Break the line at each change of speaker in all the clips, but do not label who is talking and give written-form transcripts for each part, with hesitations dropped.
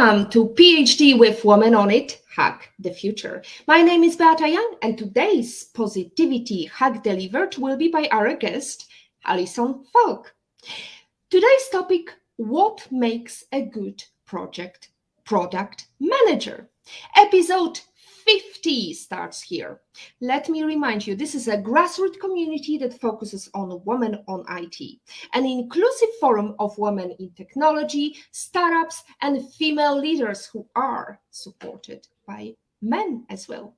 Welcome to PhD with Women on It, Hack the Future. My name is Beata Young, and today's Positivity Hack Delivered will be by our guest, Alison Falk. Today's topic, what makes a good product manager? Episode 50 starts here. Let me remind you, this is a grassroots community that focuses on women on IT, an inclusive forum of women in technology, startups, and female leaders who are supported by men as well.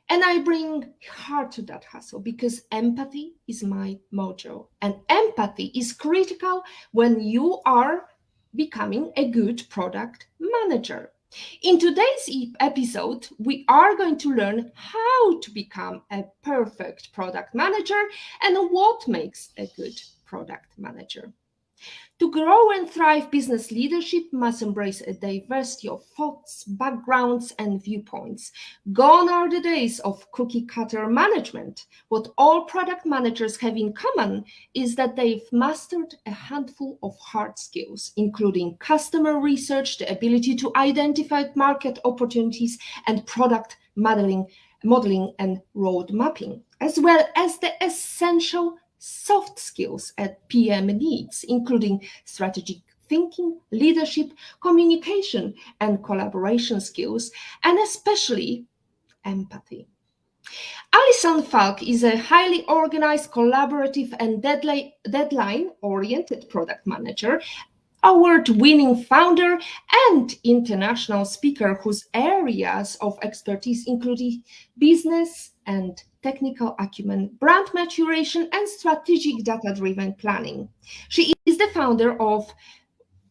And I bring heart to that hustle because empathy is my mojo. And empathy is critical when you are becoming a good product manager. In today's episode, we are going to learn how to become a perfect product manager and what makes a good product manager. To grow and thrive, business leadership must embrace a diversity of thoughts, backgrounds, and viewpoints. Gone are the days of cookie-cutter management. What all product managers have in common is that they've mastered a handful of hard skills, including customer research, the ability to identify market opportunities, and product modeling and road mapping, as well as the essential soft skills a PM needs, including strategic thinking, leadership, communication, and collaboration skills, and especially empathy. Alison Falk is a highly organized, collaborative, and deadline-oriented product manager, award-winning founder, and international speaker whose areas of expertise include business and technical acumen, brand maturation, and strategic data-driven planning. She is the founder of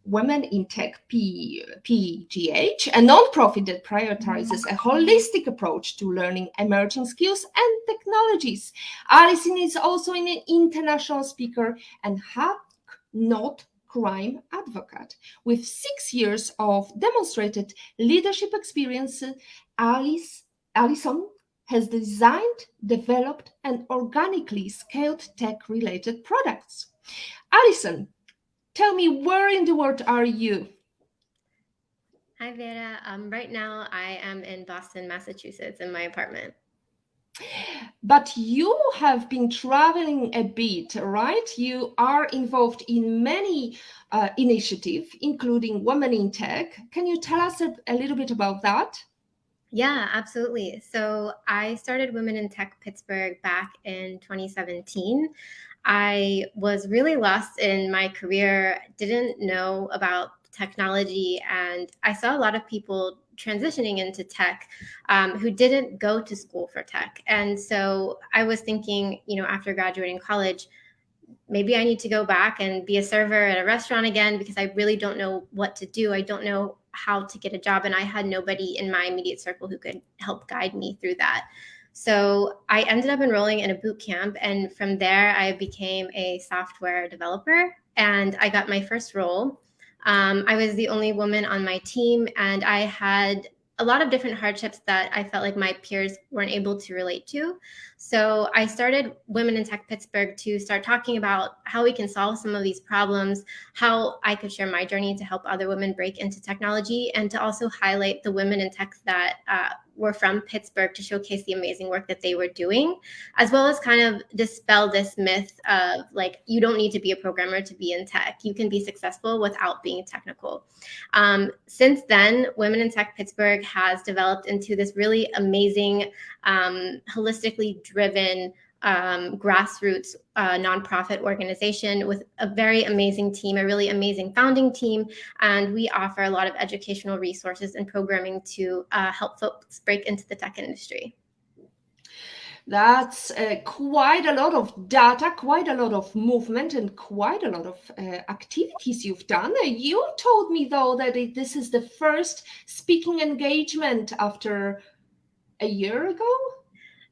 Women in Tech PGH, a nonprofit that prioritizes a holistic approach to learning emerging skills and technologies. Alison is also an international speaker and hack not crime advocate. With 6 years of demonstrated leadership experience, Alison has designed, developed, and organically scaled tech-related products. Alison, tell me, where in the world are you?
Hi, Vera. Right now, I am in Boston, Massachusetts, in my apartment.
But you have been traveling a bit, right? You are involved in many initiatives, including Women in Tech. Can you tell us a little bit about that?
Yeah, absolutely. So I started Women in Tech Pittsburgh back in 2017. I was really lost in my career, didn't know about technology, and I saw a lot of people transitioning into tech who didn't go to school for tech. And so I was thinking, after graduating college, maybe I need to go back and be a server at a restaurant again because I really don't know what to do. I don't know how to get a job. And I had nobody in my immediate circle who could help guide me through that. So I ended up enrolling in a boot camp. And from there, I became a software developer and I got my first role. I was the only woman on my team and I had a lot of different hardships that I felt like my peers weren't able to relate to. So I started Women in Tech Pittsburgh to start talking about how we can solve some of these problems, how I could share my journey to help other women break into technology, and to also highlight the women in tech that were from Pittsburgh to showcase the amazing work that they were doing, as well as kind of dispel this myth of like, you don't need to be a programmer to be in tech. You can be successful without being technical. Since then, Women in Tech Pittsburgh has developed into this really amazing, holistically driven grassroots nonprofit organization with a very amazing team, a really amazing founding team. And we offer a lot of educational resources and programming to help folks break into the tech industry.
That's quite a lot of data, quite a lot of movement, and quite a lot of activities you've done. You told me, though, that this is the first speaking engagement after a year ago.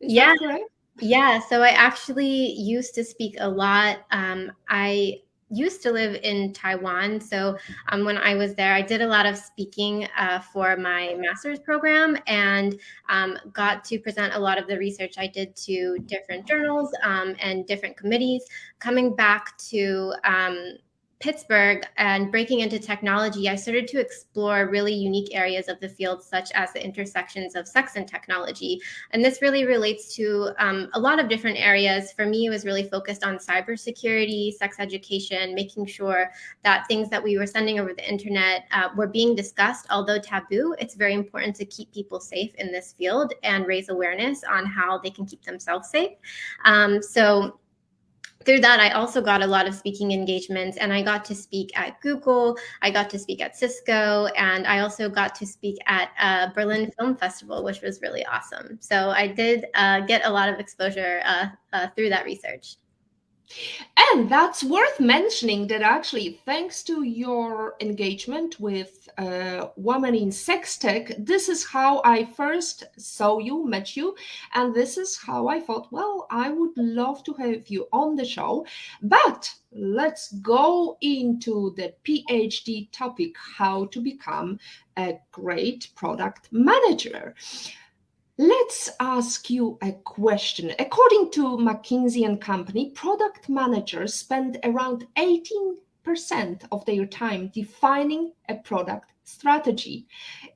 Is that correct?
Yeah, so I actually used to speak a lot. I used to live in Taiwan. So when I was there, I did a lot of speaking for my master's program and got to present a lot of the research I did to different journals and different committees. Coming back to Pittsburgh and breaking into technology, I started to explore really unique areas of the field, such as the intersections of sex and technology. And this really relates to a lot of different areas. For me, it was really focused on cybersecurity, sex education, making sure that things that we were sending over the internet were being discussed. Although taboo, it's very important to keep people safe in this field and raise awareness on how they can keep themselves safe. So through that, I also got a lot of speaking engagements, and I got to speak at Google, I got to speak at Cisco, and I also got to speak at Berlin Film Festival, which was really awesome. So I did get a lot of exposure through that research.
And that's worth mentioning that actually, thanks to your engagement with women in sex tech, this is how I first saw you, met you, and this is how I thought, well, I would love to have you on the show. But let's go into the PhD topic, how to become a great product manager. Let's ask you a question. According to McKinsey & Company, product managers spend around 18% of their time defining a product strategy.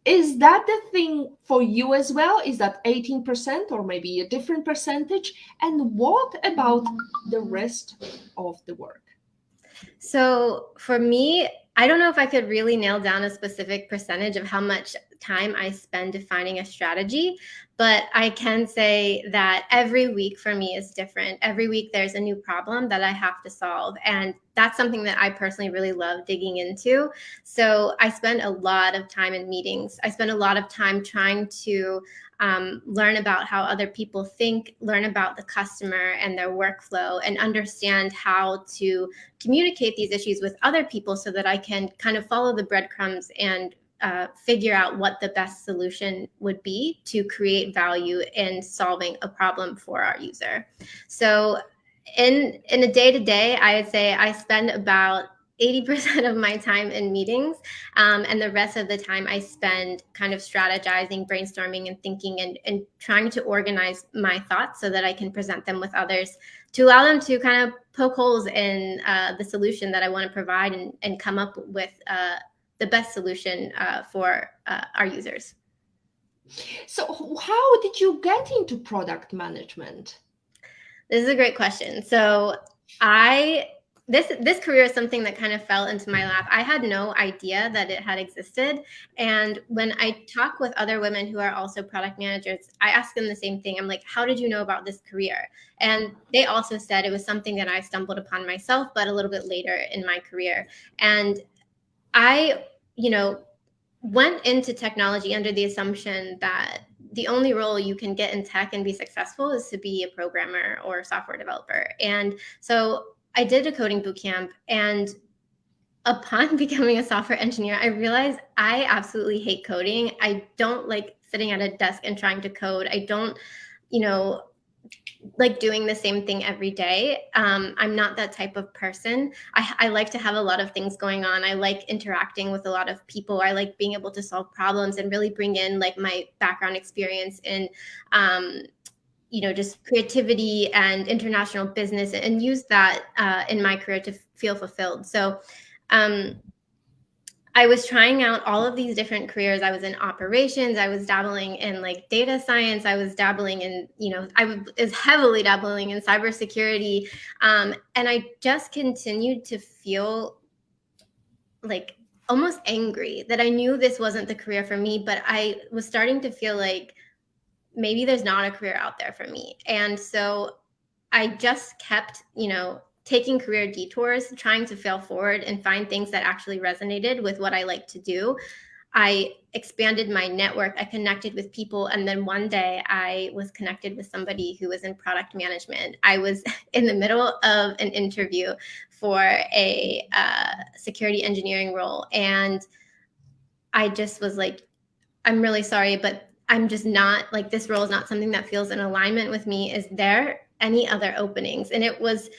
Is that the thing for you as well? Is that 18% or maybe a different percentage? And what about the rest of the work?
So for me, I don't know if I could really nail down a specific percentage of how much time I spend defining a strategy, but I can say that every week for me is different. Every week there's a new problem that I have to solve. And that's something that I personally really love digging into. So I spend a lot of time in meetings. I spend a lot of time trying to learn about how other people think, learn about the customer and their workflow, and understand how to communicate these issues with other people so that I can kind of follow the breadcrumbs and figure out what the best solution would be to create value in solving a problem for our user. So in a day-to-day, I would say I spend about 80% of my time in meetings, and the rest of the time I spend kind of strategizing, brainstorming, and thinking and trying to organize my thoughts so that I can present them with others to allow them to kind of poke holes in the solution that I want to provide and come up with the best solution for our users.
So how did you get into product management?
This is a great question. So this career is something that kind of fell into my lap. I had no idea that it had existed. And when I talk with other women who are also product managers, I ask them the same thing. I'm like, how did you know about this career? And they also said it was something that I stumbled upon myself, but a little bit later in my career. And I, went into technology under the assumption that the only role you can get in tech and be successful is to be a programmer or a software developer. And so I did a coding bootcamp, and upon becoming a software engineer, I realized I absolutely hate coding. I don't like sitting at a desk and trying to code. I don't, like doing the same thing every day. I'm not that type of person. I like to have a lot of things going on. I like interacting with a lot of people. I like being able to solve problems and really bring in like my background experience in just creativity and international business and use that in my career to feel fulfilled. So I was trying out all of these different careers. I was in operations. I was dabbling in like data science. I was dabbling in, I was heavily dabbling in cybersecurity. And I just continued to feel like almost angry that I knew this wasn't the career for me, but I was starting to feel like maybe there's not a career out there for me. And so I just kept, taking career detours, trying to fail forward and find things that actually resonated with what I like to do. I expanded my network. I connected with people. And then one day I was connected with somebody who was in product management. I was in the middle of an interview for a security engineering role. And I just was like, I'm really sorry, but I'm just not like, this role is not something that feels in alignment with me. Is there any other openings? And it was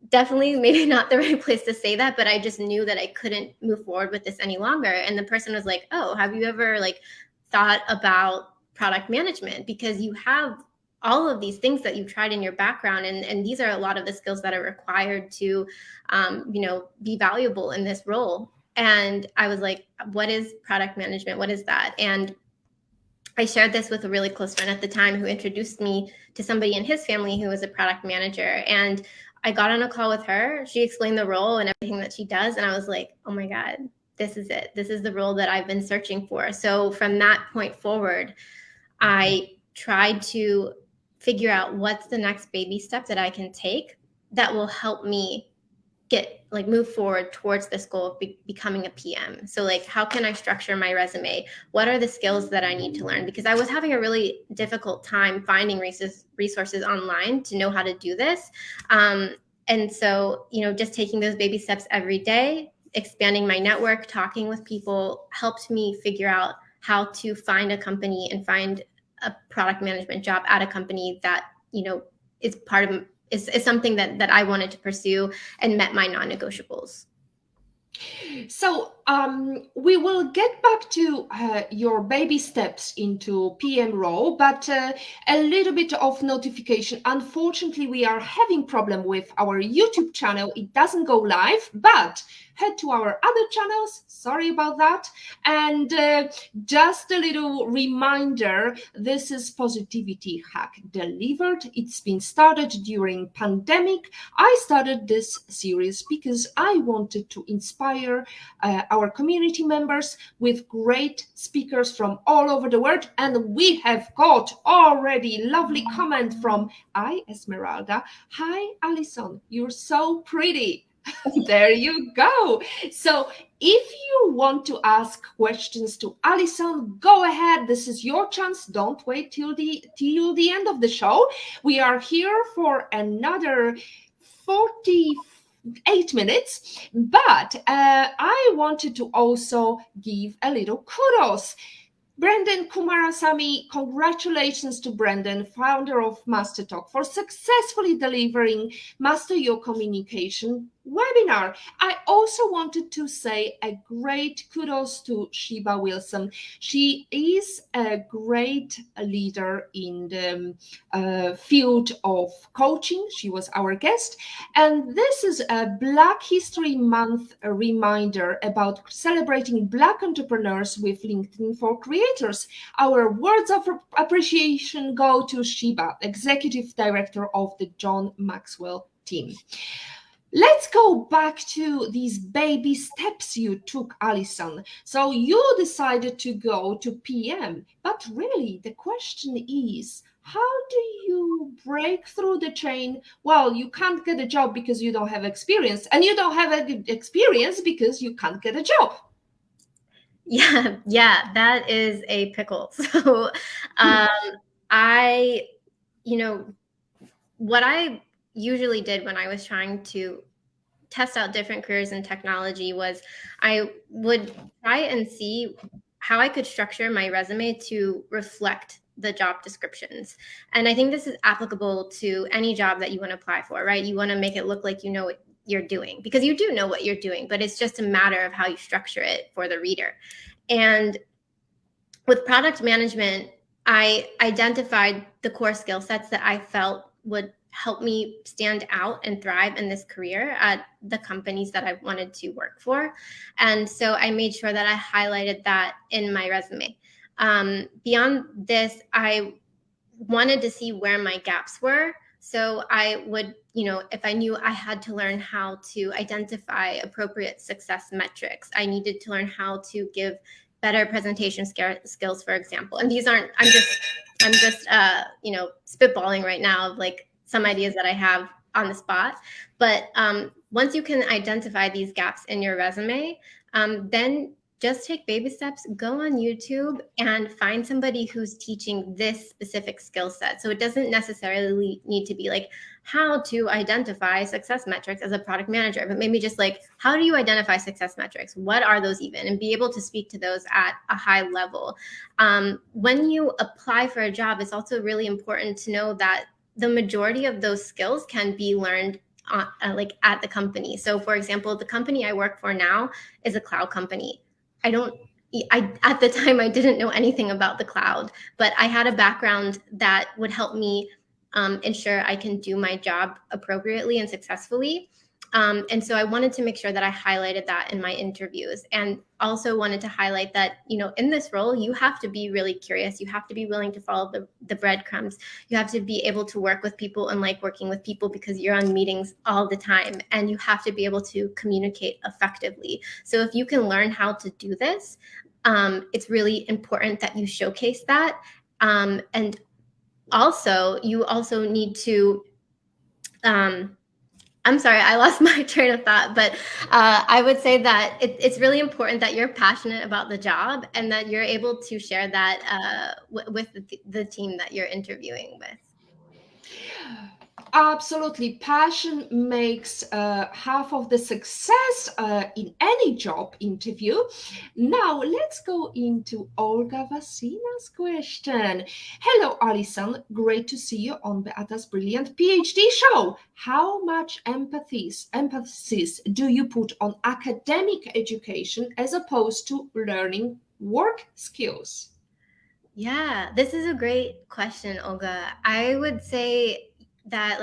definitely maybe not the right place to say that, but I just knew that I couldn't move forward with this any longer. And the person was like, oh, have you ever like thought about product management? Because you have all of these things that you've tried in your background. And these are a lot of the skills that are required to, be valuable in this role. And I was like, what is product management? What is that? And I shared this with a really close friend at the time who introduced me to somebody in his family who was a product manager. And I got on a call with her. She explained the role and everything that she does. And I was like, oh my God, this is it. This is the role that I've been searching for. So from that point forward, I tried to figure out what's the next baby step that I can take that will help me move forward towards this goal of becoming a PM. So like, how can I structure my resume? What are the skills that I need to learn? Because I was having a really difficult time finding resources online to know how to do this. And so, just taking those baby steps every day, expanding my network, talking with people helped me figure out how to find a company and find a product management job at a company that, is part of is something that I wanted to pursue and met my non-negotiables.
So we will get back to your baby steps into PM role, but a little bit of notification. Unfortunately, we are having problem with our YouTube channel. It doesn't go live, but head to our other channels. Sorry about that. And just a little reminder, this is Positivity Hack Delivered. It's been started during pandemic. I started this series because I wanted to inspire our community members with great speakers from all over the world. And we have got already lovely comment from Esmeralda. Hi, Alison, you're so pretty. There you go. So if you want to ask questions to Alison, go ahead. This is your chance. Don't wait till the end of the show. We are here for another 48 minutes, but I wanted to also give a little kudos. Brendan Kumarasamy, congratulations to Brendan, founder of Master Talk, for successfully delivering Master Your Communication webinar. I also wanted to say a great kudos to Sheba Wilson. She is a great leader in the field of coaching. She was our guest. And this is a Black History Month reminder about celebrating Black entrepreneurs with LinkedIn for Creators. Our words of appreciation go to Sheba, Executive Director of the John Maxwell team. Let's go back to these baby steps you took, Alison. So you decided to go to PM, but really the question is, how do you break through the chain? Well, you can't get a job because you don't have experience, and you don't have experience because you can't get a job.
Yeah, that is a pickle. So what I usually did when I was trying to test out different careers in technology was I would try and see how I could structure my resume to reflect the job descriptions. And I think this is applicable to any job that you want to apply for, right? You want to make it look like you know what you're doing, because you do know what you're doing, but it's just a matter of how you structure it for the reader. And with product management, I identified the core skill sets that I felt would help me stand out and thrive in this career at the companies that I wanted to work for. And so I made sure that I highlighted that in my resume. Beyond this, I wanted to see where my gaps were. So I would, if I knew I had to learn how to identify appropriate success metrics, I needed to learn how to give better presentation skills, for example. And these aren't, I'm just spitballing right now of like some ideas that I have on the spot. But once you can identify these gaps in your resume, then just take baby steps, go on YouTube and find somebody who's teaching this specific skill set. So it doesn't necessarily need to be like how to identify success metrics as a product manager, but maybe just like, how do you identify success metrics? What are those even? And be able to speak to those at a high level. When you apply for a job, it's also really important to know that the majority of those skills can be learned at the company. So for example, the company I work for now is a cloud company. I don't at the time, I didn't know anything about the cloud, but I had a background that would help me ensure I can do my job appropriately and successfully. And so I wanted to make sure that I highlighted that in my interviews, and also wanted to highlight that, in this role, you have to be really curious. You have to be willing to follow the breadcrumbs. You have to be able to work with people and like working with people, because you're on meetings all the time, and you have to be able to communicate effectively. So if you can learn how to do this, it's really important that you showcase that. And also, you also need to, I'm sorry, I lost my train of thought, but I would say that it's really important that you're passionate about the job, and that you're able to share that with the team that you're interviewing with.
Absolutely. Passion makes half of the success in any job interview. Now, let's go into Olga Vasina's question. Hello, Alison. Great to see you on Beata's Brilliant PhD show. How much emphasis do you put on academic education as opposed to learning work skills?
Yeah, this is a great question, Olga. I would say that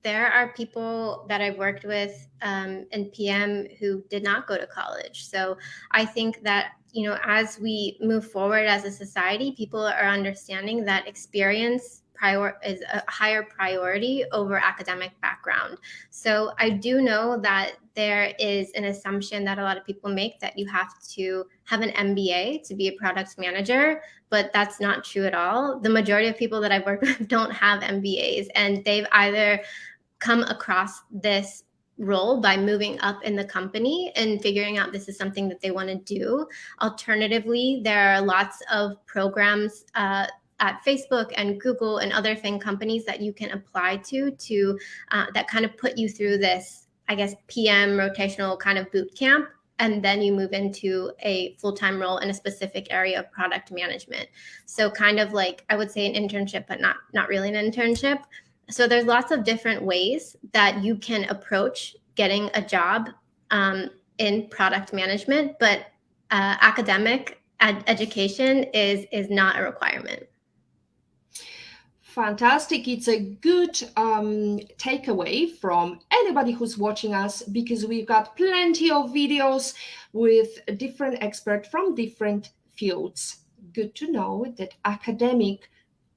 there are people that I've worked with in PM who did not go to college. So I think that, as we move forward as a society, people are understanding that experience is a higher priority over academic background. So I do know that there is an assumption that a lot of people make that you have to have an MBA to be a product manager, but that's not true at all. The majority of people that I've worked with don't have MBAs, and they've either come across this role by moving up in the company and figuring out this is something that they want to do. Alternatively, there are lots of programs at Facebook and Google and other thing companies that you can apply to that kind of put you through this, I guess, PM rotational kind of boot camp. And then you move into a full-time role in a specific area of product management. So kind of like, I would say an internship, but not really an internship. So there's lots of different ways that you can approach getting a job in product management, but academic education is not a requirement.
Fantastic. It's a good takeaway from anybody who's watching us, because we've got plenty of videos with different experts from different fields. Good to know that academic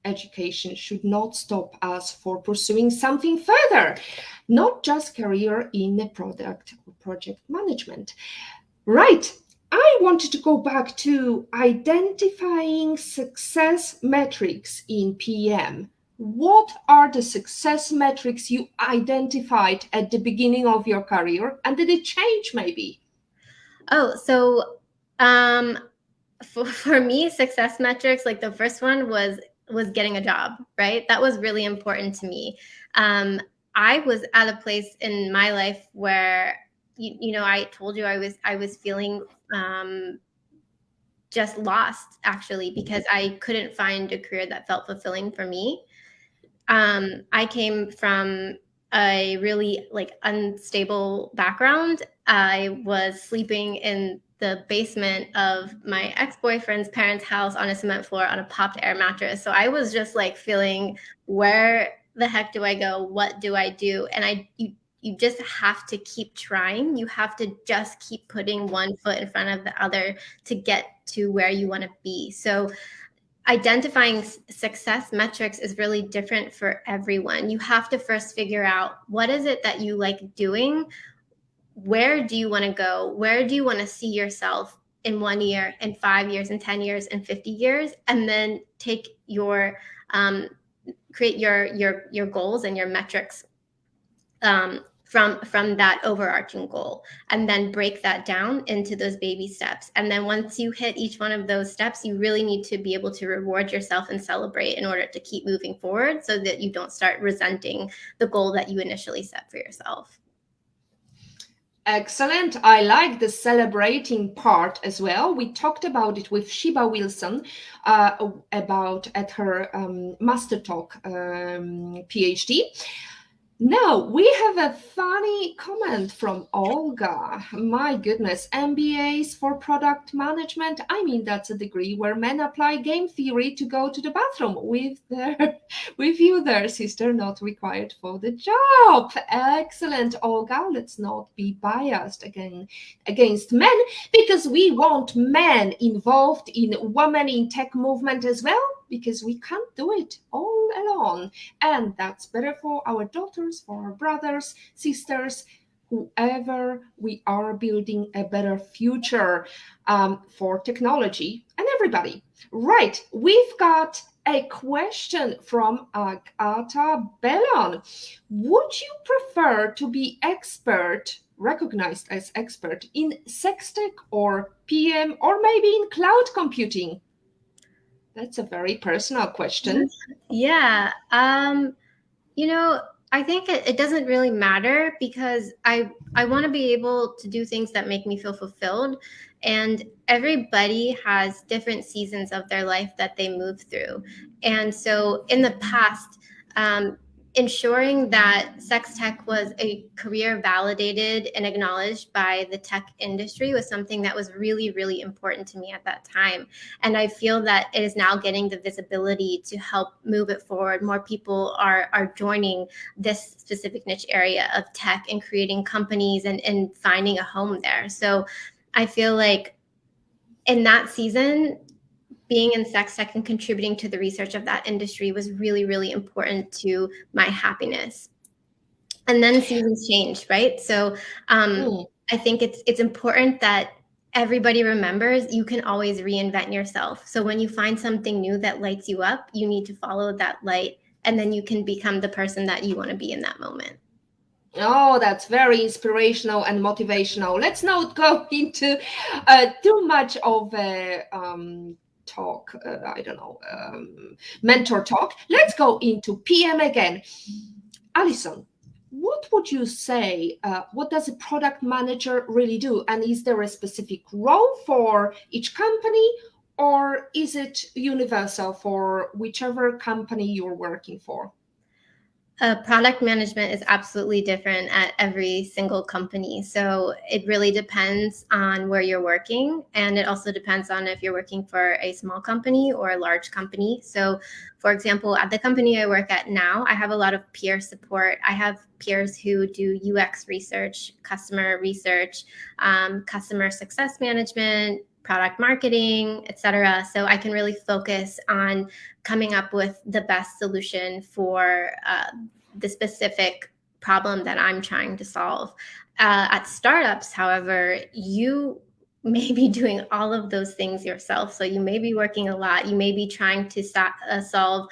education should not stop us for pursuing something further, not just career in the product or project management. Right. I wanted to go back to identifying success metrics in PM. What are the success metrics you identified at the beginning of your career, and did it change maybe?
Oh, so for me, success metrics, like the first one was getting a job, right? That was really important to me. I was at a place in my life where I told you I was feeling just lost, actually, because I couldn't find a career that felt fulfilling for me. I came from a really unstable background. I was sleeping in the basement of my ex-boyfriend's parents' house on a cement floor on a popped air mattress. So I was just feeling, where the heck do I go? What do I do? And you just have to keep trying. You have to just keep putting one foot in front of the other to get to where you want to be. So identifying success metrics is really different for everyone. You have to first figure out, what is it that you like doing? Where do you want to go? Where do you want to see yourself in 1 year, in 5 years, in 10 years, in 50 years? And then take create your goals and your metrics from that overarching goal, and then break that down into those baby steps. And then once you hit each one of those steps, you really need to be able to reward yourself and celebrate in order to keep moving forward, so that you don't start resenting the goal that you initially set for yourself.
Excellent. I like the celebrating part as well. We talked about it with Shiba Wilson about at her Master Talk PhD. Now, we have a funny comment from Olga. My goodness, MBAs for product management. I mean, that's a degree where men apply game theory to go to the bathroom with you there, sister, not required for the job. Excellent, Olga. Let's not be biased against men, because we want men involved in women in tech movement as well, because we can't do it all alone. And that's better for our daughters, for our brothers, sisters, whoever. We are building a better future for technology and everybody. Right, we've got a question from Agata Bellon. Would you prefer to be recognized as expert in sex tech or PM, or maybe in cloud computing? That's a very personal question.
Yeah. I think it doesn't really matter, because I want to be able to do things that make me feel fulfilled. And everybody has different seasons of their life that they move through. And so in the past, ensuring that sex tech was a career validated and acknowledged by the tech industry was something that was really, really important to me at that time. And I feel that it is now getting the visibility to help move it forward. More people are joining this specific niche area of tech and creating companies and finding a home there. So I feel like in that season, being in sex tech and contributing to the research of that industry was really, really important to my happiness. And then seasons change, right? So I think it's important that everybody remembers you can always reinvent yourself. So when you find something new that lights you up, you need to follow that light, and then you can become the person that you want to be in that moment.
Oh, that's very inspirational and motivational. Let's not go into too much of a talk, mentor talk. Let's go into PM again. Alison, what would you say, what does a product manager really do? And is there a specific role for each company, or is it universal for whichever company you're working for?
Product management is absolutely different at every single company. So it really depends on where you're working. And it also depends on if you're working for a small company or a large company. So, for example, at the company I work at now, I have a lot of peer support. I have peers who do UX research, customer research, customer success management, product marketing, etc. So I can really focus on coming up with the best solution for the specific problem that I'm trying to solve. At startups, however, you may be doing all of those things yourself. So you may be working a lot. You may be trying to solve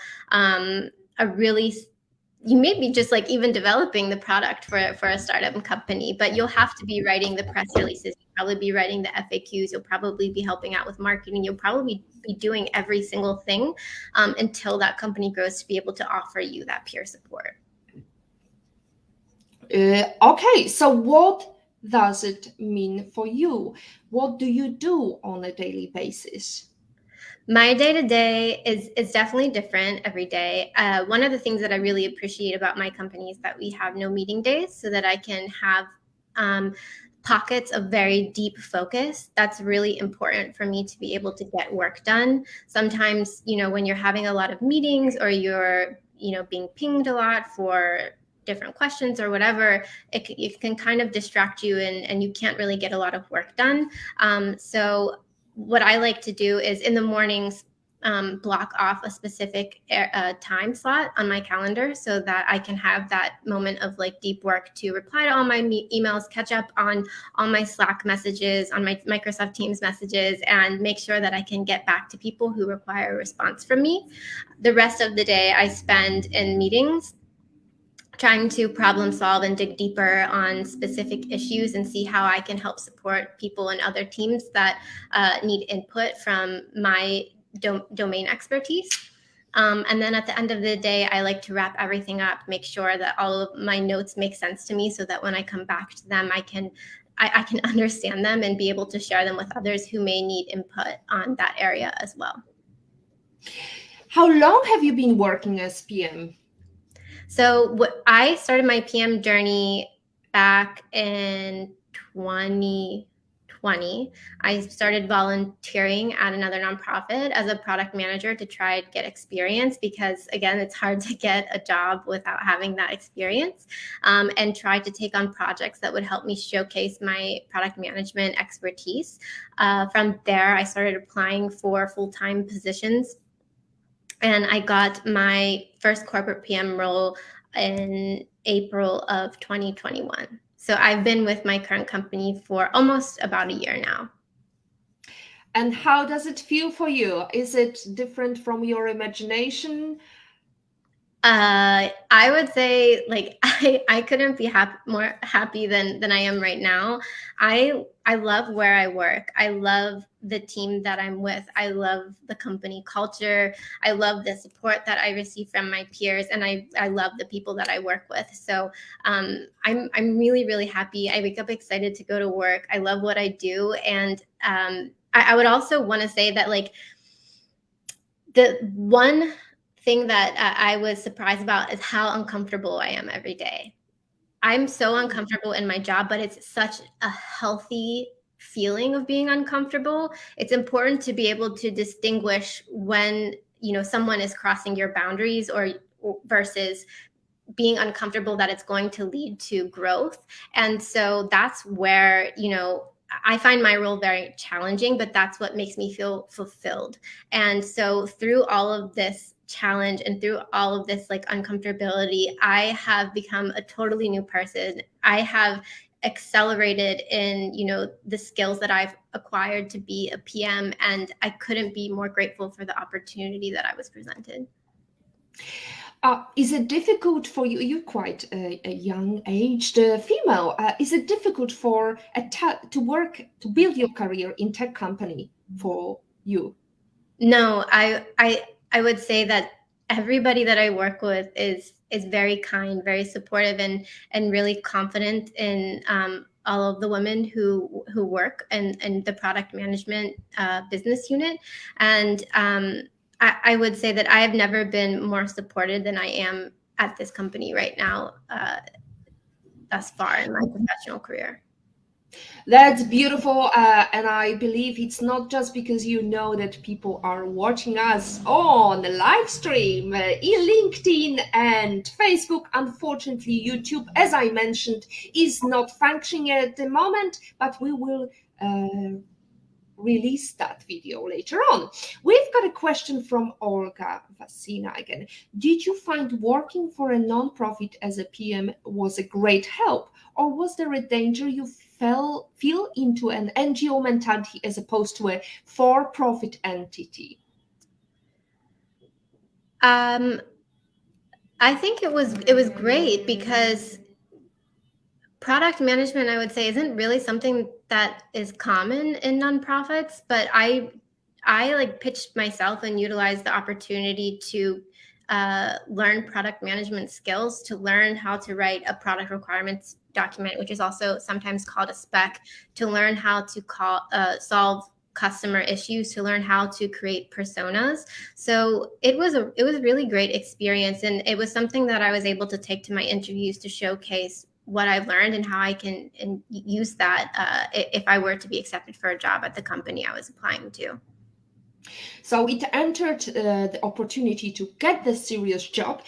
you may be just like even developing the product for a startup company, but you'll have to be writing the press releases. You'll probably be writing the FAQs. You'll probably be helping out with marketing. You'll probably be doing every single thing until that company grows to be able to offer you that peer support.
Okay, so what does it mean for you? What do you do on a daily basis?
My day-to-day is definitely different every day. One of the things that I really appreciate about my company is that we have no meeting days, so that I can have pockets of very deep focus. That's really important for me to be able to get work done. Sometimes, when you're having a lot of meetings, or you're, being pinged a lot for different questions or whatever, it can kind of distract you, and you can't really get a lot of work done. So what I like to do is in the mornings, block off a specific time slot on my calendar, so that I can have that moment of like deep work to reply to all my emails, catch up on all my Slack messages, on my Microsoft Teams messages, and make sure that I can get back to people who require a response from me. The rest of the day I spend in meetings, trying to problem solve and dig deeper on specific issues, and see how I can help support people and other teams that need input from my domain expertise. And then at the end of the day, I like to wrap everything up, make sure that all of my notes make sense to me, so that when I come back to them, I can understand them and be able to share them with others who may need input on that area as well.
How long have you been working as PM?
So I started my PM journey back in 2020. I started volunteering at another nonprofit as a product manager to try to get experience because, again, it's hard to get a job without having that experience, and try to take on projects that would help me showcase my product management expertise. From there, I started applying for full-time positions, and I got my first corporate PM role in April of 2021. So I've been with my current company for almost about a year now.
And how does it feel for you? Is it different from your imagination?
I would say, like, I couldn't be more happy than I am right now. I love where I work. I love the team that I'm with. I love the company culture. I love the support that I receive from my peers, and I love the people that I work with. So I'm really, really happy. I wake up excited to go to work. I love what I do, and I would also want to say that, like, the one thing that I was surprised about is how uncomfortable I am every day. I'm so uncomfortable in my job, but it's such a healthy feeling of being uncomfortable. It's important to be able to distinguish when, someone is crossing your boundaries or versus being uncomfortable that it's going to lead to growth. And so that's where, I find my role very challenging, but that's what makes me feel fulfilled. And so through all of this challenge and through all of this, like, uncomfortability, I have become a totally new person. I have accelerated in, the skills that I've acquired to be a PM, and I couldn't be more grateful for the opportunity that I was presented.
Is it difficult for you? You're quite a young-aged female. Is it difficult to build your career in tech company for you?
No, I would say that everybody that I work with is very kind, very supportive, and really confident in all of the women who work and the product management business unit. And I would say that I have never been more supported than I am at this company right now, thus far in my professional career.
That's beautiful, and I believe it's not just because you know that people are watching us on the live stream in LinkedIn and Facebook. Unfortunately, YouTube, as I mentioned, is not functioning at the moment, but we will release that video later on. We've got a question from Olga Vasina again. Did you find working for a nonprofit as a PM was a great help, or was there a danger you fell into an NGO mentality as opposed to a for-profit entity?
I think it was great because product management, I would say, isn't really something that is common in nonprofits, but I like pitched myself and utilized the opportunity to learn product management skills, to learn how to write a product requirements document, which is also sometimes called a spec, to learn how to solve customer issues, to learn how to create personas. So it was a really great experience, and it was something that I was able to take to my interviews to showcase what I've learned and how I can use that if I were to be accepted for a job at the company I was applying to.
So it entered the opportunity to get the serious job.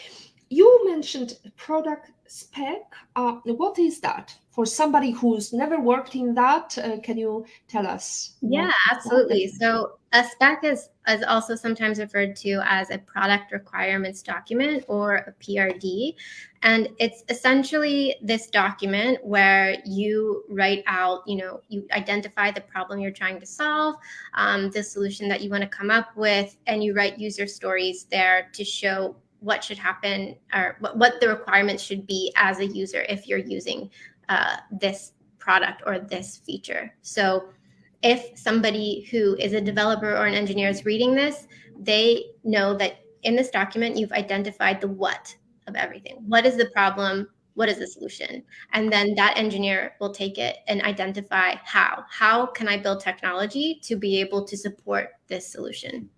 You mentioned product spec. What is that? For somebody who's never worked in that, can you tell us?
Yeah, absolutely. So a spec is also sometimes referred to as a product requirements document or a PRD. And it's essentially this document where you write out, you identify the problem you're trying to solve, the solution that you want to come up with, and you write user stories there to show what should happen or what the requirements should be as a user if you're using this product or this feature. So if somebody who is a developer or an engineer is reading this, they know that in this document, you've identified the what of everything. What is the problem? What is the solution? And then that engineer will take it and identify how. How can I build technology to be able to support this solution?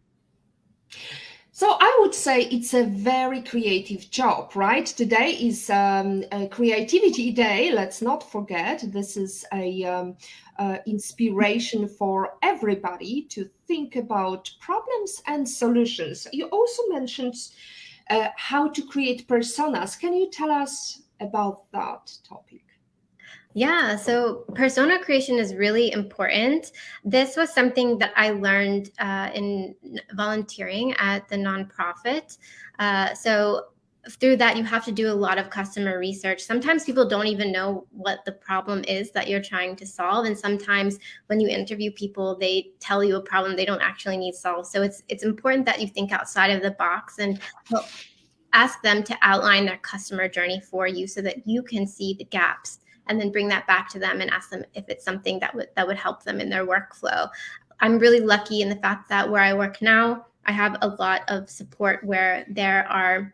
So I would say it's a very creative job, right? Today is a creativity day. Let's not forget this is a inspiration for everybody to think about problems and solutions. You also mentioned how to create personas. Can you tell us about that topic?
Yeah, so persona creation is really important. This was something that I learned in volunteering at the nonprofit. So through that, you have to do a lot of customer research. Sometimes people don't even know what the problem is that you're trying to solve, and sometimes when you interview people, they tell you a problem they don't actually need solved. So it's important that you think outside of the box and ask them to outline their customer journey for you so that you can see the gaps and then bring that back to them and ask them if it's something that would help them in their workflow. I'm really lucky in the fact that where I work now, I have a lot of support where there are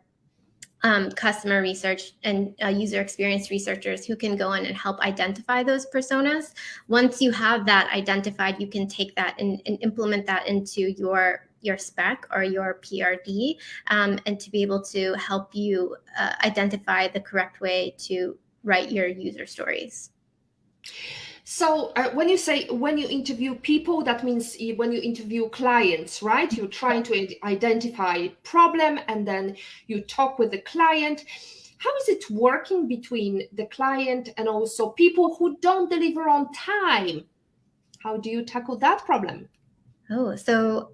customer research and user experience researchers who can go in and help identify those personas. Once you have that identified, you can take that and implement that into your spec or your PRD, and to be able to help you identify the correct way to write your user stories.
So when you say when you interview people, that means when you interview clients, right? You're trying to identify problem and then you talk with the client. How is it working between the client and also people who don't deliver on time? How do you tackle that problem?
Oh, so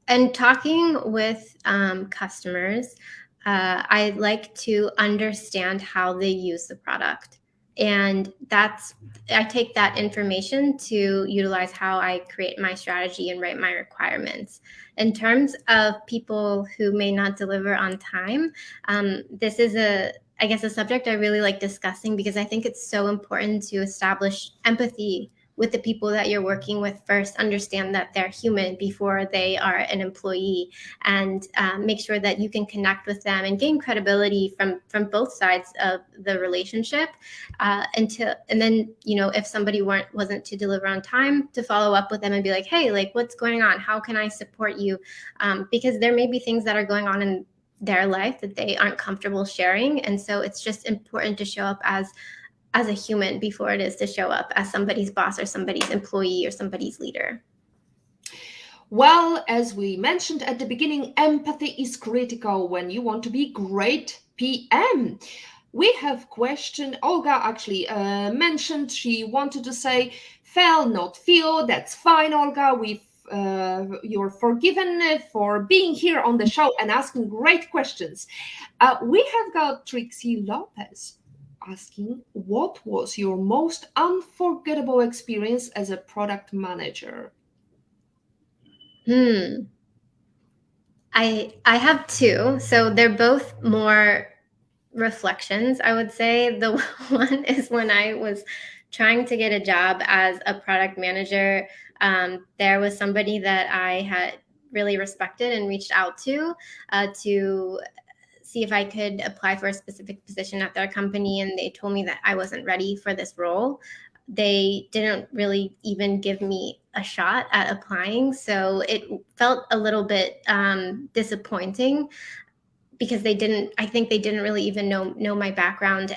and talking with customers, I like to understand how they use the product. And I take that information to utilize how I create my strategy and write my requirements. In terms of people who may not deliver on time, this is I guess, a subject I really like discussing because I think it's so important to establish empathy with the people that you're working with first, understand that they're human before they are an employee, and make sure that you can connect with them and gain credibility from both sides of the relationship. And then, if somebody wasn't to deliver on time, to follow up with them and be like, hey, like, what's going on? How can I support you? Because there may be things that are going on in their life that they aren't comfortable sharing. And so it's just important to show up as a human before it is to show up as somebody's boss or somebody's employee or somebody's leader.
Well, as we mentioned at the beginning, empathy is critical when you want to be great PM. We have question. Olga actually mentioned she wanted to say "fell, not feel." That's fine, Olga. You're forgiven for being here on the show and asking great questions. We have got Trixie Lopez asking, what was your most unforgettable experience as a product manager?
I have two. So they're both more reflections, I would say. The one is when I was trying to get a job as a product manager. There was somebody that I had really respected and reached out to see if I could apply for a specific position at their company, and they told me that I wasn't ready for this role. They didn't really even give me a shot at applying, so it felt a little bit disappointing because I think they didn't really even know my background.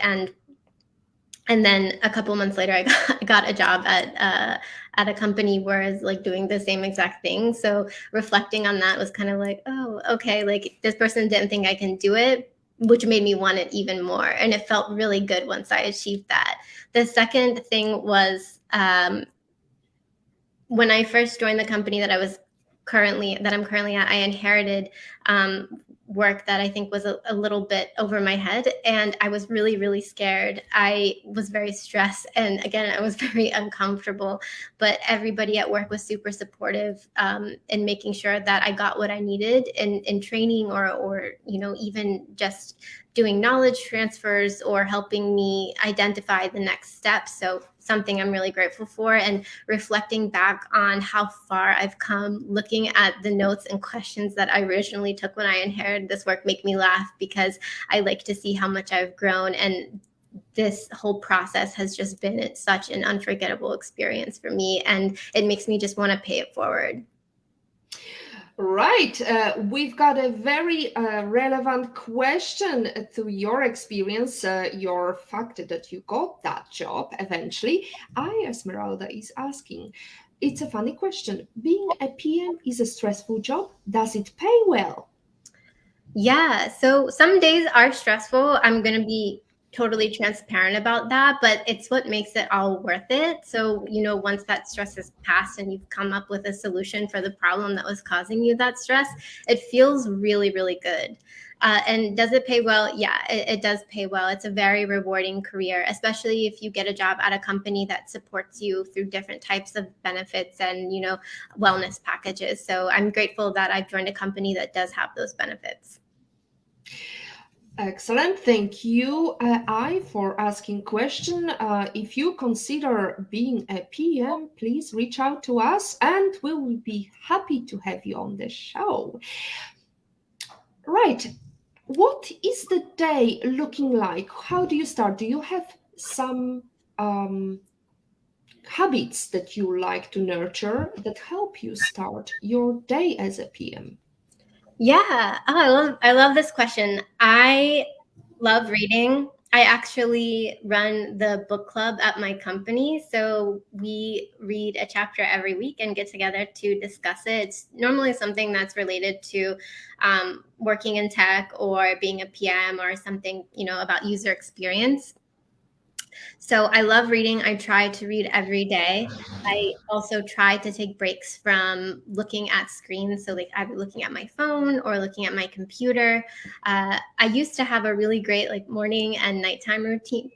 And then a couple months later, I got a job at a company where I was like doing the same exact thing. So reflecting on that was kind of like, oh, okay, like this person didn't think I can do it, which made me want it even more. And it felt really good once I achieved that. The second thing was when I first joined the company that I'm currently at, I inherited work that I think was a little bit over my head, and I was really, really scared. I was very stressed, and again, I was very uncomfortable, but everybody at work was super supportive in making sure that I got what I needed in training or even just doing knowledge transfers or helping me identify the next steps. So something I'm really grateful for, and reflecting back on how far I've come, looking at the notes and questions that I originally took when I inherited this work make me laugh because I like to see how much I've grown. And this whole process has just been such an unforgettable experience for me, and it makes me just want to pay it forward.
Right. We've got a very relevant question to your experience, your fact that you got that job eventually. Esmeralda is asking. It's a funny question. Being a PM is a stressful job. Does it pay well?
Yeah, so some days are stressful. I'm going to be totally transparent about that, but it's what makes it all worth it. So, once that stress is passed and you've come up with a solution for the problem that was causing you that stress, it feels really, really good. And does it pay well? Yeah, it does pay well. It's a very rewarding career, especially if you get a job at a company that supports you through different types of benefits and, wellness packages. So I'm grateful that I've joined a company that does have those benefits.
Excellent. Thank you, for asking question. If you consider being a PM, please reach out to us and we will be happy to have you on the show. Right. What is the day looking like? How do you start? Do you have some habits that you like to nurture that help you start your day as a PM?
Yeah. Oh, I love this question. I love reading. I actually run the book club at my company. So we read a chapter every week and get together to discuss it. It's normally something that's related to working in tech or being a PM or something, about user experience. So I love reading. I try to read every day. I also try to take breaks from looking at screens. So, like, either looking at my phone or looking at my computer. I used to have a really great, like, morning and nighttime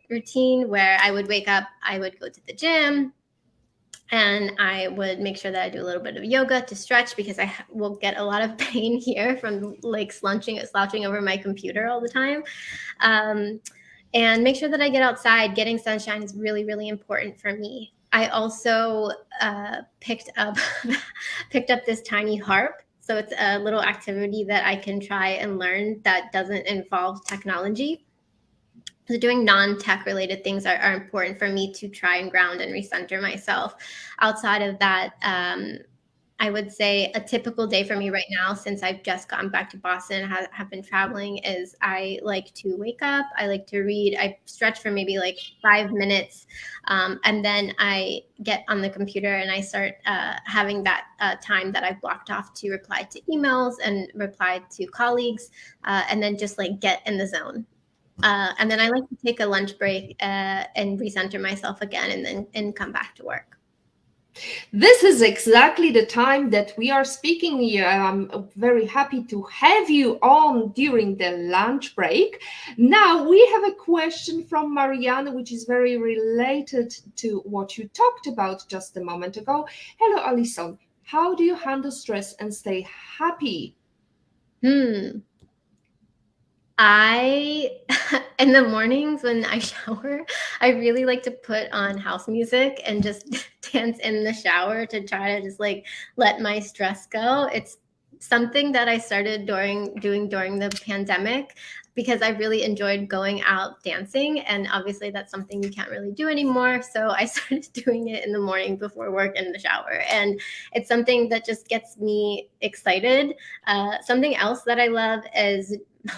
routine where I would wake up, I would go to the gym, and I would make sure that I do a little bit of yoga to stretch because I will get a lot of pain here from like slouching over my computer all the time. And make sure that I get outside. Getting sunshine is really, really important for me. I also picked up this tiny harp. So it's a little activity that I can try and learn that doesn't involve technology. So doing non-tech related things are important for me to try and ground and recenter myself. Outside of that, I would say a typical day for me right now, since I've just gotten back to Boston, have been traveling, is I like to wake up, I like to read, I stretch for maybe like 5 minutes, and then I get on the computer and I start having that time that I've blocked off to reply to emails and reply to colleagues, and then just like get in the zone. And then I like to take a lunch break and recenter myself again, and come back to work.
This is exactly the time that we are speaking here. I'm very happy to have you on during the lunch break. Now, we have a question from Marianne, which is very related to what you talked about just a moment ago. Hello, Alison. How do you handle stress and stay happy?
I, in the mornings when I shower, I really like to put on house music and just dance in the shower to try to just like let my stress go. It's something that I started doing during the pandemic because I really enjoyed going out dancing. And obviously that's something you can't really do anymore. So I started doing it in the morning before work in the shower. And it's something that just gets me excited. Something else that I love is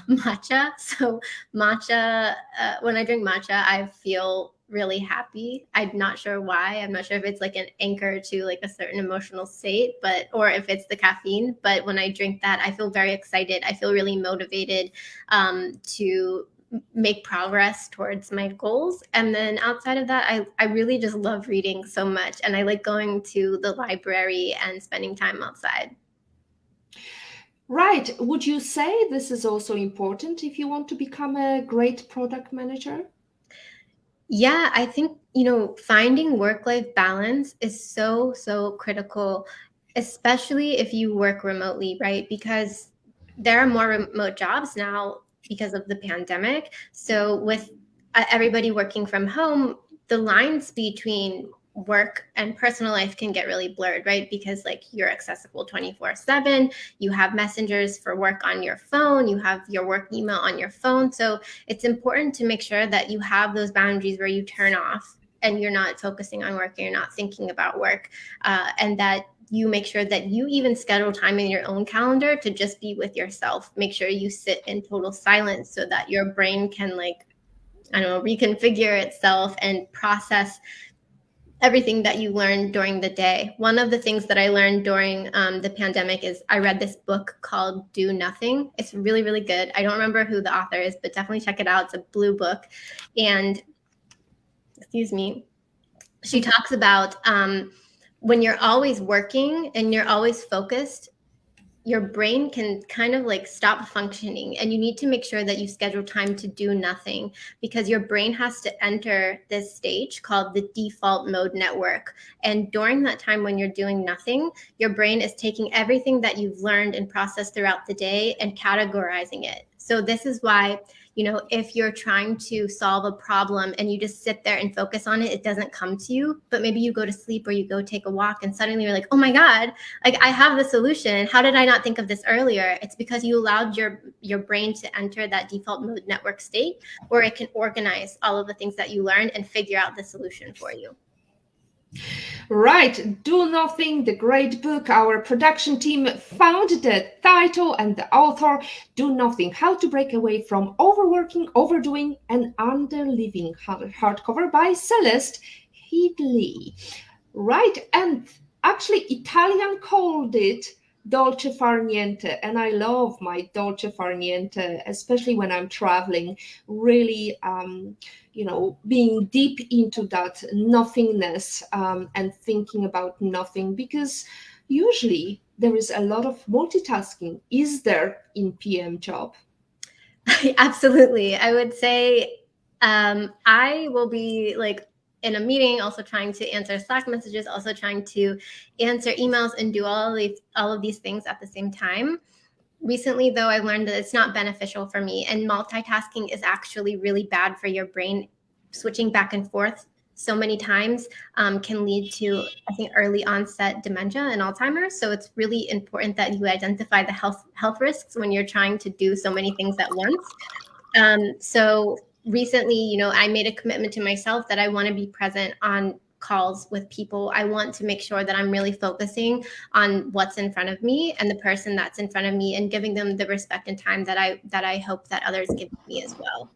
matcha. So matcha, when I drink matcha, I feel really happy. I'm not sure why. I'm not sure if it's like an anchor to like a certain emotional state, or if it's the caffeine. But when I drink that, I feel very excited. I feel really motivated to make progress towards my goals. And then outside of that, I really just love reading so much. And I like going to the library and spending time outside.
Right. Would you say this is also important if you want to become a great product manager?
Yeah, I think, finding work-life balance is so, so critical, especially if you work remotely, right? Because there are more remote jobs now because of the pandemic. So with everybody working from home, the lines between work and personal life can get really blurred, right? Because like you're accessible 24/7, you have messengers for work on your phone, you have your work email on your phone. So it's important to make sure that you have those boundaries where you turn off and you're not focusing on work and you're not thinking about work, and that you make sure that you even schedule time in your own calendar to just be with yourself. Make sure you sit in total silence so that your brain can, like, I don't know, reconfigure itself and process everything that you learned during the day. One of the things that I learned during the pandemic is I read this book called Do Nothing. It's really, really good. I don't remember who the author is, but definitely check it out. It's a blue book. And, excuse me, she talks about when you're always working and you're always focused, your brain can kind of like stop functioning, and you need to make sure that you schedule time to do nothing, because your brain has to enter this stage called the default mode network. And during that time when you're doing nothing, your brain is taking everything that you've learned and processed throughout the day and categorizing it. So this is why, if you're trying to solve a problem and you just sit there and focus on it, it doesn't come to you. But maybe you go to sleep or you go take a walk and suddenly you're like, oh my God, like I have the solution. How did I not think of this earlier? It's because you allowed your brain to enter that default mode network state where it can organize all of the things that you learned and figure out the solution for you.
Right, Do Nothing, the great book. Our production team found the title and the author. Do Nothing, How to Break Away from Overworking, Overdoing, and Underliving. Hardcover by Celeste Headley. Right, and actually Italian called it dolce far niente, and I love my dolce far niente, especially when I'm traveling, really being deep into that nothingness, and thinking about nothing, because usually there is a lot of multitasking. Is there in PM job?
Absolutely. I would say I will be like in a meeting, also trying to answer Slack messages, also trying to answer emails and do all of these things at the same time. Recently, though, I've learned that it's not beneficial for me, and multitasking is actually really bad for your brain. Switching back and forth so many times can lead to, I think, early onset dementia and Alzheimer's. So it's really important that you identify the health risks when you're trying to do so many things at once. So recently, I made a commitment to myself that I want to be present on calls with people. I want to make sure that I'm really focusing on what's in front of me and the person that's in front of me, and giving them the respect and time that I hope that others give me as well.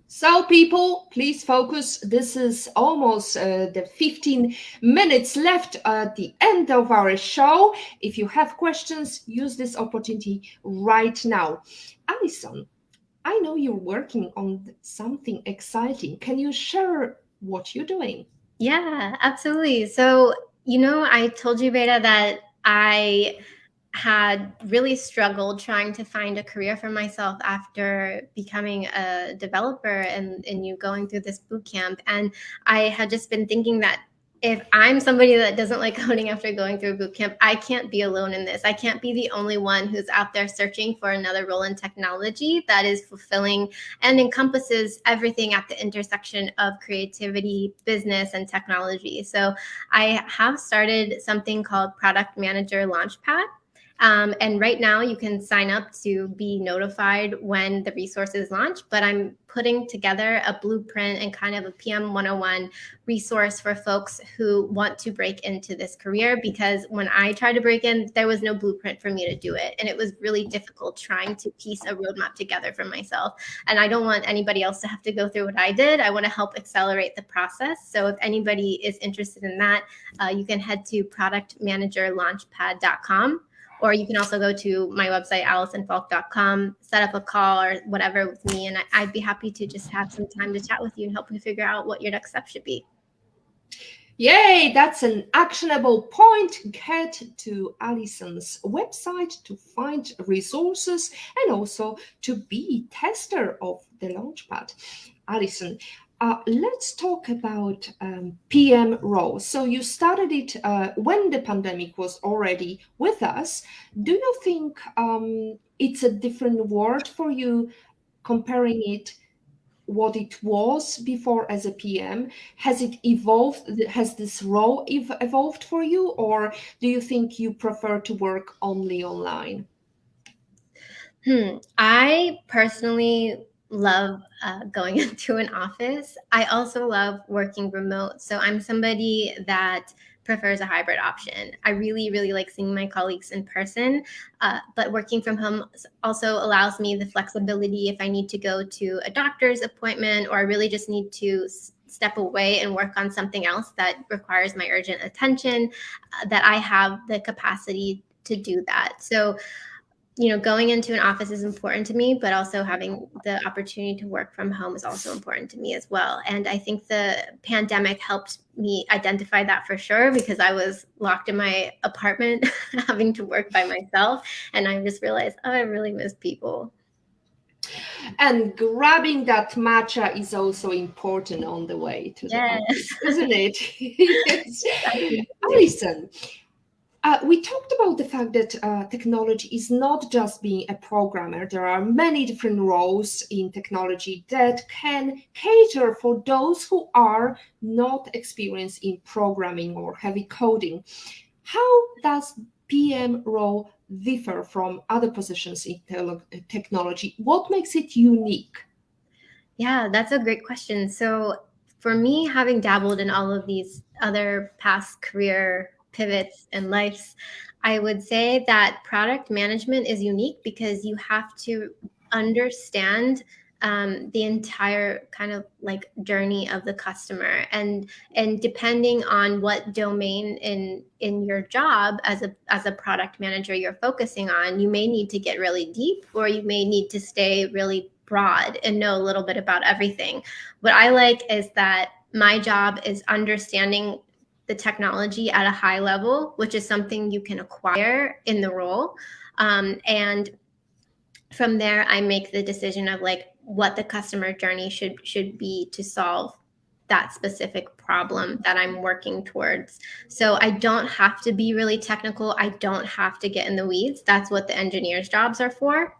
So people, please focus. This is almost the 15 minutes left at the end of our show. If you have questions, use this opportunity right now. Alison, I know you're working on something exciting. Can you share what you're doing?
Yeah, absolutely. So, I told you, Beta, that I had really struggled trying to find a career for myself after becoming a developer and you going through this boot camp. And I had just been thinking that if I'm somebody that doesn't like coding after going through a boot camp, I can't be alone in this. I can't be the only one who's out there searching for another role in technology that is fulfilling and encompasses everything at the intersection of creativity, business, and technology. So I have started something called Product Manager Launchpad. And right now you can sign up to be notified when the resources launch, but I'm putting together a blueprint and kind of a PM 101 resource for folks who want to break into this career, because when I tried to break in, there was no blueprint for me to do it. And it was really difficult trying to piece a roadmap together for myself. And I don't want anybody else to have to go through what I did. I want to help accelerate the process. So if anybody is interested in that, you can head to productmanagerlaunchpad.com. Or you can also go to my website, AlisonFalk.com, set up a call or whatever with me, and I'd be happy to just have some time to chat with you and help you figure out what your next step should be.
Yay, that's an actionable point. Head to Alison's website to find resources and also to be tester of the Launchpad. Alison, let's talk about PM roles. So you started it when the pandemic was already with us. Do you think it's a different world for you, comparing it what it was before as a PM? Has it evolved? Has this role evolved for you, or do you think you prefer to work only online?
I personally love going into an office. I also love working remote. So I'm somebody that prefers a hybrid option. I really, really like seeing my colleagues in person, but working from home also allows me the flexibility if I need to go to a doctor's appointment, or I really just need to step away and work on something else that requires my urgent attention, that I have the capacity to do that. So, going into an office is important to me, but also having the opportunity to work from home is also important to me as well. And I think the pandemic helped me identify that for sure, because I was locked in my apartment having to work by myself. And I just realized, I really miss people.
And grabbing that matcha is also important on the way to the office, isn't it? Yes. Alison, we talked about the fact that technology is not just being a programmer. There are many different roles in technology that can cater for those who are not experienced in programming or heavy coding. How does PM role differ from other positions in technology? What makes it unique?
Yeah, that's a great question. So for me, having dabbled in all of these other past career pivots and lives, I would say that product management is unique because you have to understand the entire kind of like journey of the customer, and depending on what domain in your job as a product manager you're focusing on, you may need to get really deep, or you may need to stay really broad and know a little bit about everything. What I like is that my job is understanding the technology at a high level, which is something you can acquire in the role. And from there, I make the decision of like what the customer journey should be to solve that specific problem that I'm working towards. So I don't have to be really technical. I don't have to get in the weeds. That's what the engineers' jobs are for.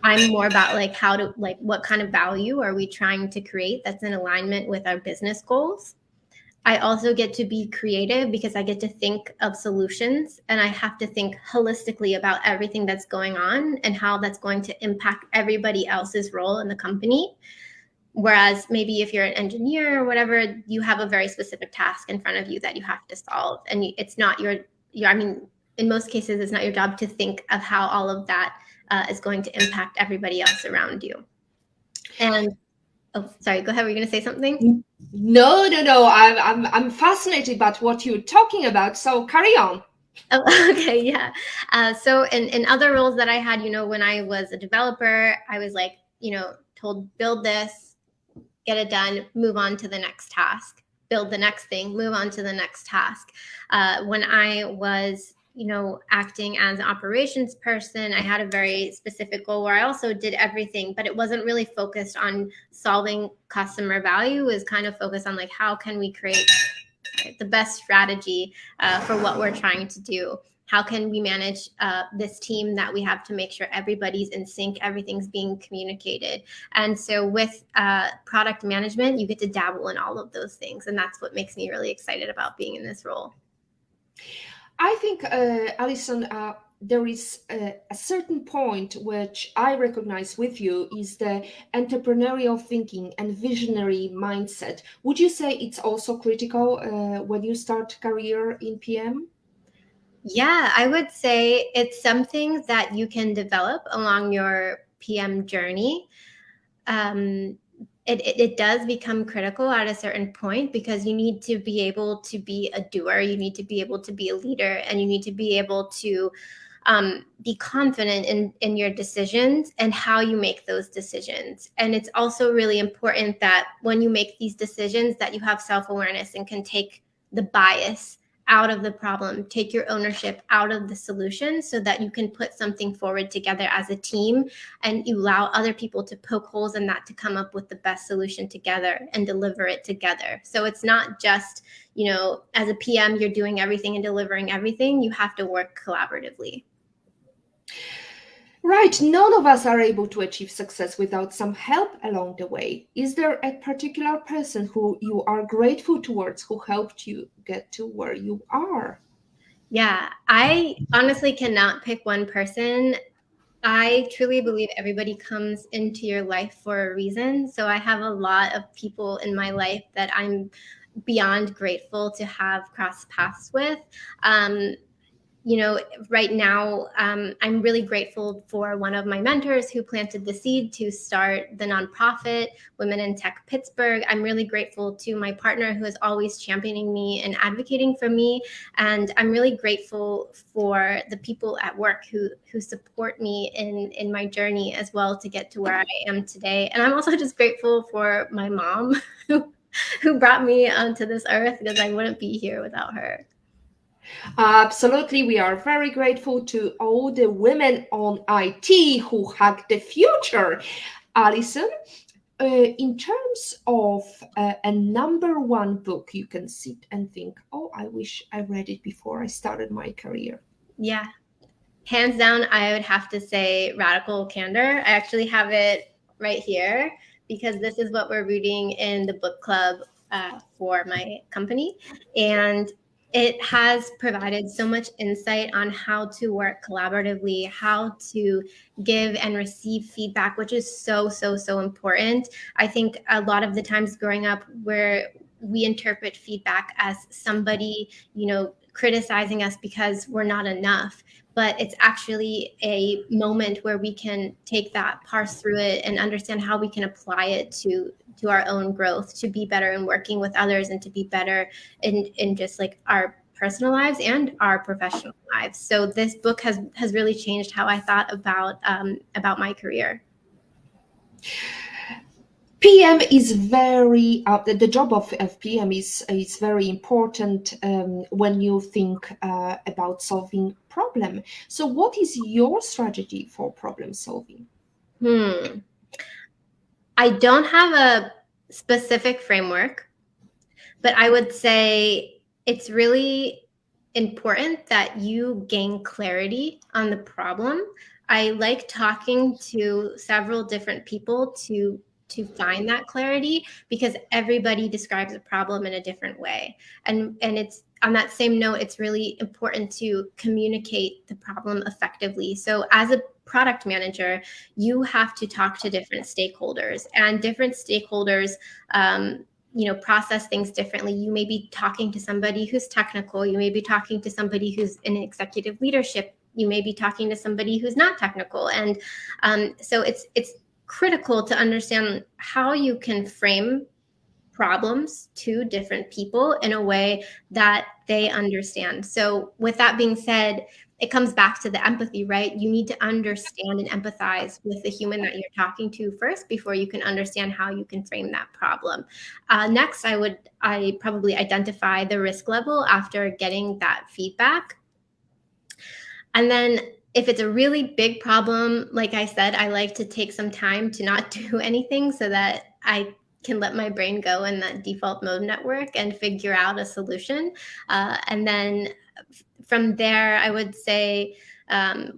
I'm more about like what kind of value are we trying to create that's in alignment with our business goals. I also get to be creative because I get to think of solutions, and I have to think holistically about everything that's going on and how that's going to impact everybody else's role in the company. Whereas maybe if you're an engineer or whatever, you have a very specific task in front of you that you have to solve. And it's not I mean, in most cases, it's not your job to think of how all of that is going to impact everybody else around you. And oh, sorry, go ahead. Were you going to say something?
No. I'm fascinated by what you're talking about. So carry on.
Oh, okay, yeah. So in other roles that I had, when I was a developer, I was like, told build this, get it done, move on to the next task, build the next thing, move on to the next task. When I was, acting as an operations person, I had a very specific goal where I also did everything, but it wasn't really focused on solving customer value. It was kind of focused on like, how can we create the best strategy for what we're trying to do? How can we manage this team that we have to make sure everybody's in sync, everything's being communicated? And so with product management, you get to dabble in all of those things. And that's what makes me really excited about being in this role.
I think, Alison, there is a certain point which I recognize with you is the entrepreneurial thinking and visionary mindset. Would you say it's also critical when you start career in PM?
Yeah, I would say it's something that you can develop along your PM journey. It does become critical at a certain point because you need to be able to be a doer, you need to be able to be a leader, and you need to be able to be confident in your decisions and how you make those decisions. And it's also really important that when you make these decisions that you have self-awareness and can take the bias out of the problem, take your ownership out of the solution so that you can put something forward together as a team, and you allow other people to poke holes in that to come up with the best solution together and deliver it together. So it's not just, as a PM, you're doing everything and delivering everything. You have to work collaboratively.
Right, none of us are able to achieve success without some help along the way. Is there a particular person who you are grateful towards who helped you get to where you are?
Yeah, I honestly cannot pick one person. I truly believe everybody comes into your life for a reason. So I have a lot of people in my life that I'm beyond grateful to have crossed paths with. Right now, I'm really grateful for one of my mentors who planted the seed to start the nonprofit Women in Tech Pittsburgh. I'm really grateful to my partner who is always championing me and advocating for me. And I'm really grateful for the people at work who support me in my journey as well to get to where I am today. And I'm also just grateful for my mom who brought me onto this earth, because I wouldn't be here without her.
Absolutely. We are very grateful to all the women on IT who hack the future. Alison, in terms of a number one book, you can sit and think, oh, I wish I read it before I started my career.
Yeah. Hands down, I would have to say Radical Candor. I actually have it right here because this is what we're reading in the book club for my company. And it has provided so much insight on how to work collaboratively, how to give and receive feedback, which is so, so, so important. I think a lot of the times growing up where we interpret feedback as somebody, criticizing us because we're not enough, but it's actually a moment where we can take that, parse through it, and understand how we can apply it to our own growth, to be better in working with others, and to be better in just like our personal lives and our professional lives. So this book has really changed how I thought about my career.
PM is very the job of PM is very important when you think about solving problem. So what is your strategy for problem solving?
I don't have a specific framework, but I would say it's really important that you gain clarity on the problem. I like talking to several different people to find that clarity, because everybody describes a problem in a different way. And it's on that same note, it's really important to communicate the problem effectively. So as a product manager, you have to talk to different stakeholders, and different stakeholders process things differently. You may be talking to somebody who's technical. You may be talking to somebody who's in executive leadership. You may be talking to somebody who's not technical. And so it's critical to understand how you can frame problems to different people in a way that they understand. So with that being said, it comes back to the empathy, right? You need to understand and empathize with the human that you're talking to first before you can understand how you can frame that problem. Next, I probably identify the risk level after getting that feedback. And then if it's a really big problem, like I said, I like to take some time to not do anything so that I can let my brain go in that default mode network and figure out a solution. And then from there, I would say,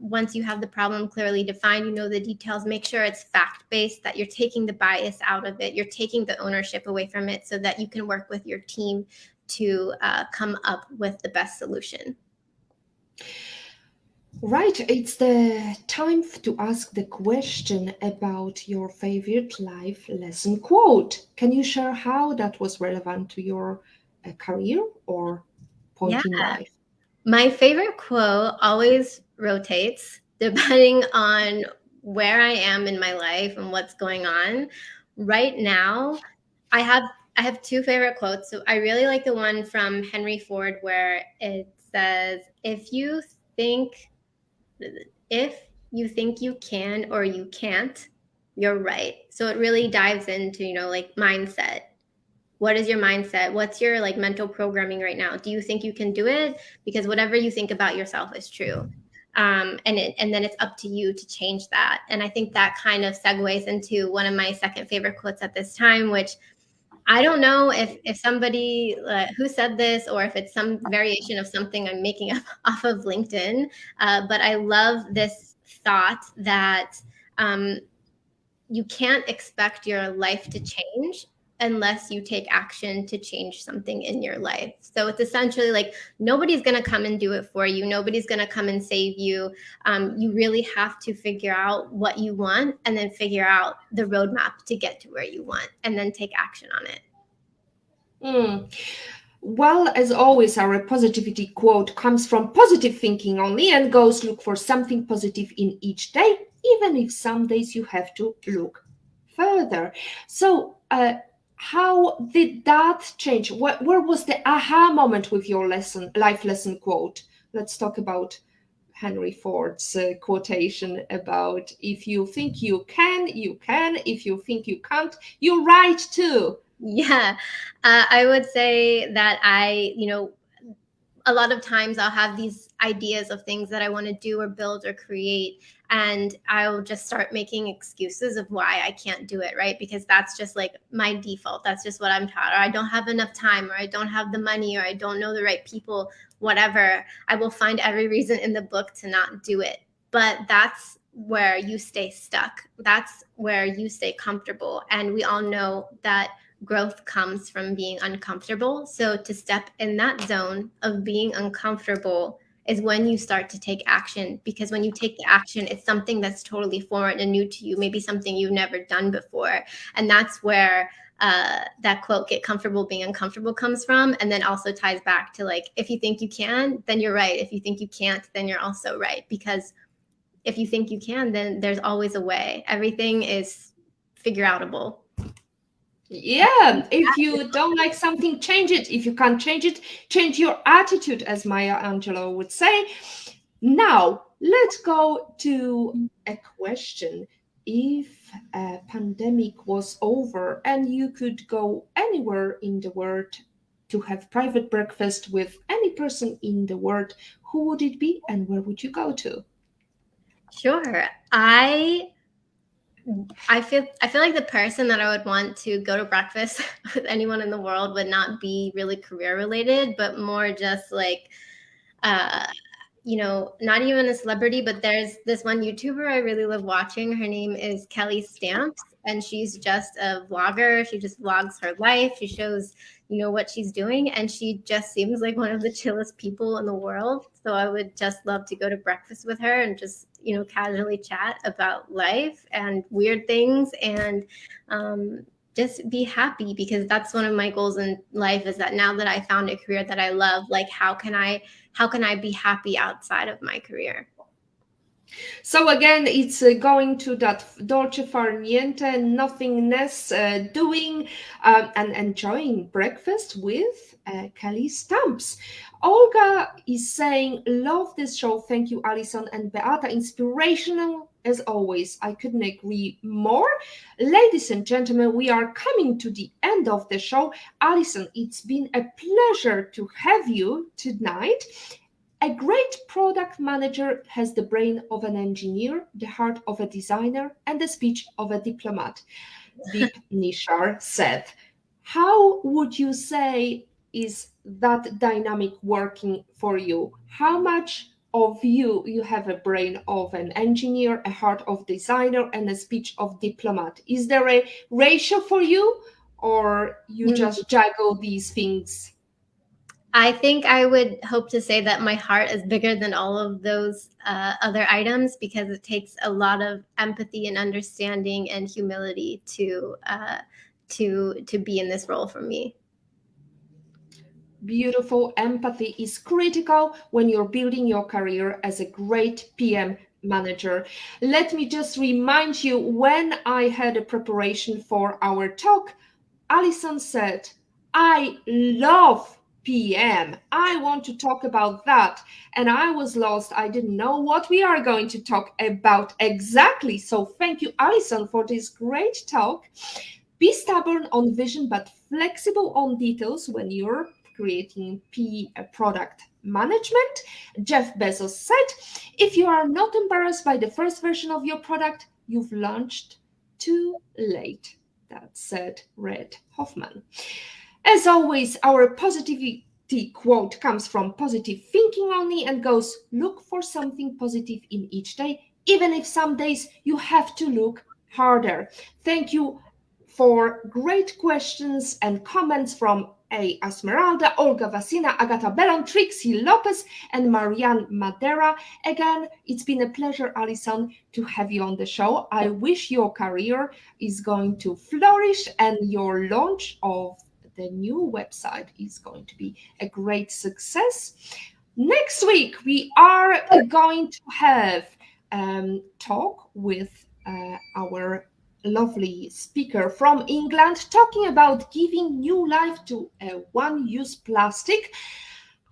once you have the problem clearly defined, you know the details, make sure it's fact-based, that you're taking the bias out of it, you're taking the ownership away from it, so that you can work with your team to come up with the best solution.
Right, it's the time to ask the question about your favorite life lesson quote. Can you share how that was relevant to your career or point in life?
My favorite quote always rotates depending on where I am in my life and what's going on. Right now, I have two favorite quotes. So I really like the one from Henry Ford where it says, if you think you can or you can't, you're right. So it really dives into, like mindset. What is your mindset? What's your like mental programming right now? Do you think you can do it? Because whatever you think about yourself is true. And then it's up to you to change that. And I think that kind of segues into one of my second favorite quotes at this time, which I don't know if somebody who said this, or if it's some variation of something I'm making up off of LinkedIn. But I love this thought that you can't expect your life to change unless you take action to change something in your life. So it's essentially like nobody's going to come and do it for you. Nobody's going to come and save you. You really have to figure out what you want, and then figure out the roadmap to get to where you want, and then take action on it.
Mm. Well, as always, our positivity quote comes from positive thinking only and goes look for something positive in each day, even if some days you have to look further. So, how did that change? Where was the aha moment with your life lesson quote? Let's talk about Henry Ford's quotation about if you think you can, you can. If you think you can't, you're right too.
Yeah, I would say that a lot of times I'll have these ideas of things that I want to do or build or create, and I'll just start making excuses of why I can't do it, right? Because that's just like my default. That's just what I'm taught. Or I don't have enough time, or I don't have the money, or I don't know the right people, whatever. I will find every reason in the book to not do it. But that's where you stay stuck. That's where you stay comfortable. And we all know that growth comes from being uncomfortable. So to step in that zone of being uncomfortable is when you start to take action, because when you take the action, it's something that's totally foreign and new to you, maybe something you've never done before. And that's where that quote, get comfortable being uncomfortable, comes from. And then also ties back to like, if you think you can, then you're right. If you think you can't, then you're also right. Because if you think you can, then there's always a way. Everything is figure outable.
Yeah, if you don't like something, change it. If you can't change it, change your attitude, as Maya Angelou would say. Now, let's go to a question. If a pandemic was over and you could go anywhere in the world to have private breakfast with any person in the world, who would it be and where would you go to?
Sure. I feel like the person that I would want to go to breakfast with anyone in the world would not be really career related, but more just like uh not even a celebrity, but there's this one YouTuber I really love watching. Her name is Kelly Stamps, and she's just a vlogger. She just vlogs her life. She shows, what she's doing, and she just seems like one of the chillest people in the world. So I would just love to go to breakfast with her and just, casually chat about life and weird things, and just be happy, because that's one of my goals in life, is that now that I found a career that I love, like how can I be happy outside of my career?
So again, it's going to that dolce far niente, nothingness, doing and enjoying breakfast with Kelly Stamps. Olga is saying, love this show. Thank you, Alison and Beata. Inspirational as always. I couldn't agree more. Ladies and gentlemen, we are coming to the end of the show. Alison, it's been a pleasure to have you tonight. A great product manager has the brain of an engineer, the heart of a designer, and the speech of a diplomat, Deep Nishar said. How would you say is that dynamic working for you? How much of you have a brain of an engineer, a heart of designer, and a speech of diplomat? Is there a ratio for you, or you just juggle these things?
I think I would hope to say that my heart is bigger than all of those other items, because it takes a lot of empathy and understanding and humility to be in this role for me.
Beautiful. Empathy is critical when you're building your career as a great PM manager. Let me just remind you, when I had a preparation for our talk, Alison said, I love PM. I want to talk about that. And I was lost. I didn't know what we are going to talk about exactly. So thank you, Alison, for this great talk. Be stubborn on vision, but flexible on details when you're creating product management. Jeff Bezos said, if you are not embarrassed by the first version of your product, you've launched too late. That said Reid Hoffman. As always, our positivity quote comes from positive thinking only and goes, look for something positive in each day, even if some days you have to look harder. Thank you for great questions and comments from A. Esmeralda, Olga Vasina, Agata Bellon, Trixie Lopez, and Marianne Madera. Again, it's been a pleasure, Alison, to have you on the show. I wish your career is going to flourish and your launch of the new website is going to be a great success. Next week, we are going to have talk with our lovely speaker from England, talking about giving new life to one-use plastic.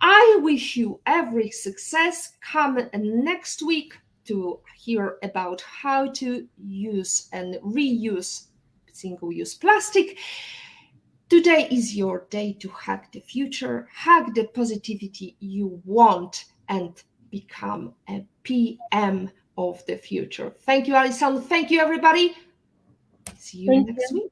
I wish you every success. Come next week to hear about how to use and reuse single-use plastic. Today is your day to hack the future, hack the positivity you want, and become a PM of the future. Thank you, Alison. Thank you, everybody. See you next week.